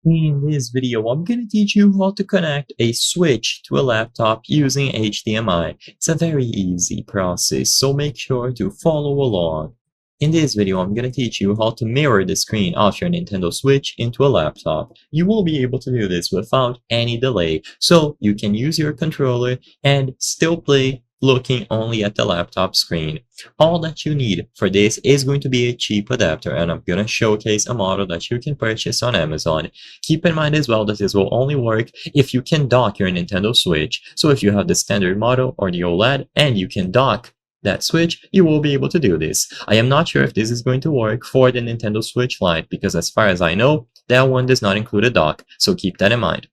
In this video, I'm going to teach you how to connect a switch to a laptop using HDMI. It's a very easy process, so make sure to follow along. In this video, I'm going to teach you how to mirror the screen of your Nintendo Switch into a laptop. You will be able to do this without any delay, so you can use your controller and still play looking only at the laptop screen. All that you need for this is going to be a cheap adapter, and I'm going to showcase a model that you can purchase on Amazon. Keep in mind as well that this will only work if you can dock your Nintendo Switch. So if you have the standard model or the OLED and you can dock that Switch, you will be able to do this. I am not sure if this is going to work for the Nintendo Switch Lite because as far as I know, that one does not include a dock, so keep that in mind.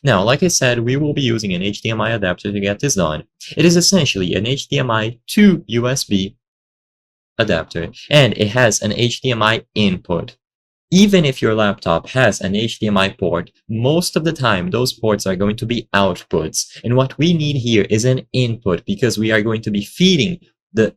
Now, like I said, we will be using an HDMI adapter to get this done. It is essentially an HDMI to USB adapter, and it has an HDMI input. Even if your laptop has an HDMI port, most of the time those ports are going to be outputs. And what we need here is an input because we are going to be feeding the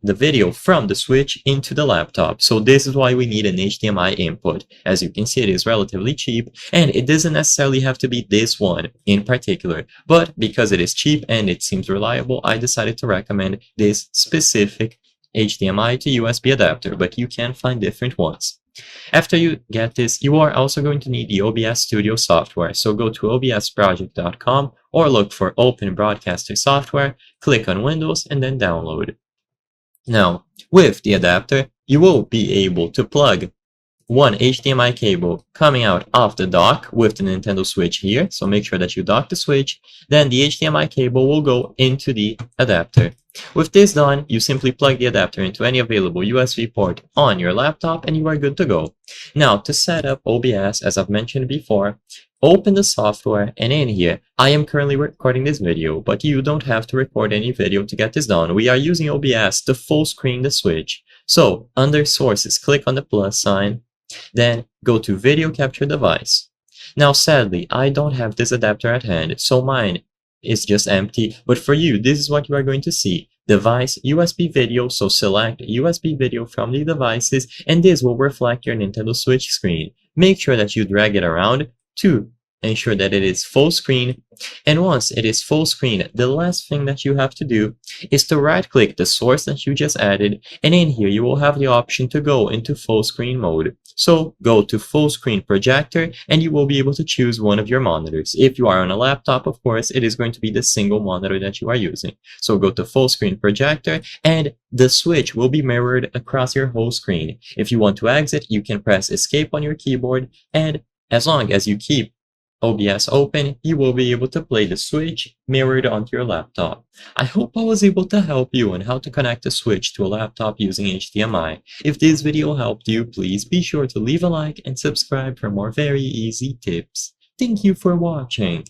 video from the switch into the laptop. So this is why we need an HDMI input. As you can see, it is relatively cheap, and it doesn't necessarily have to be this one in particular. But because it is cheap and it seems reliable, I decided to recommend this specific HDMI to USB adapter, but you can find different ones. After you get this, you are also going to need the OBS Studio software, so go to obsproject.com or look for Open Broadcaster software, click on Windows, and then download. Now, with the adapter, you will be able to plug one HDMI cable coming out of the dock with the Nintendo Switch here, so make sure that you dock the Switch, then the HDMI cable will go into the adapter. With this done, you simply plug the adapter into any available USB port on your laptop and you are good to go. Now, to set up OBS, as I've mentioned before, open the software, and in here, I am currently recording this video, but you don't have to record any video to get this done. We are using OBS to full screen the Switch. So, under Sources, click on the plus sign, then go to Video Capture Device. Now, sadly, I don't have this adapter at hand, so mine is just empty, but for you, this is what you are going to see. Device, USB video, so select USB video from the devices, and this will reflect your Nintendo Switch screen. Make sure that you drag it around to ensure that it is full screen, and once it is full screen, the last thing that you have to do is to right click the source that you just added, and in here you will have the option to go into full screen mode. So go to full screen projector and you will be able to choose one of your monitors. If you are on a laptop, of course, it is going to be the single monitor that you are using. So go to full screen projector and the switch will be mirrored across your whole screen. If you want to exit, you can press escape on your keyboard, and as long as you keep OBS open, you will be able to play the Switch mirrored onto your laptop. I hope I was able to help you on how to connect a Switch to a laptop using HDMI. If this video helped you, please be sure to leave a like and subscribe for more very easy tips. Thank you for watching.